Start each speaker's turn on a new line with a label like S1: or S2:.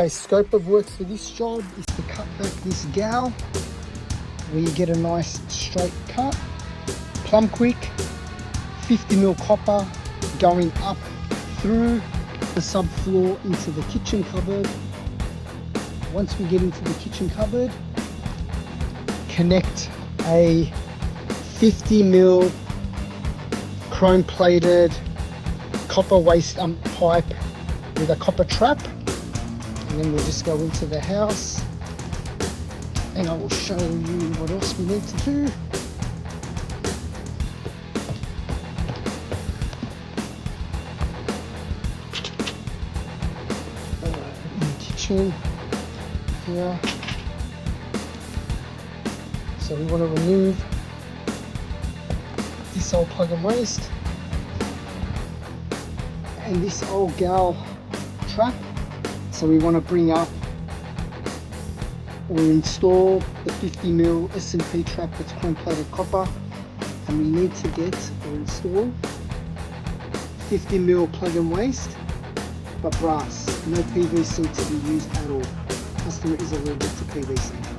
S1: Okay, scope of works for this job is to cut back this gowel where you get a nice straight cut. Plumb quick, 50mm copper going up through the subfloor into the kitchen cupboard. Once we get into the kitchen cupboard, connect a 50mm chrome plated copper waste pipe with a copper trap, and then we'll just go into the house and I will show you what else we need to do. In the kitchen here, so we want to remove this old plug and waste and this old gowel trap. So we want to bring up or install the 50mm S&P trap that's chrome plated copper, and we need to get or install 50mm plug and waste but brass, no PVC to be used at all. Customer is allergic to PVC.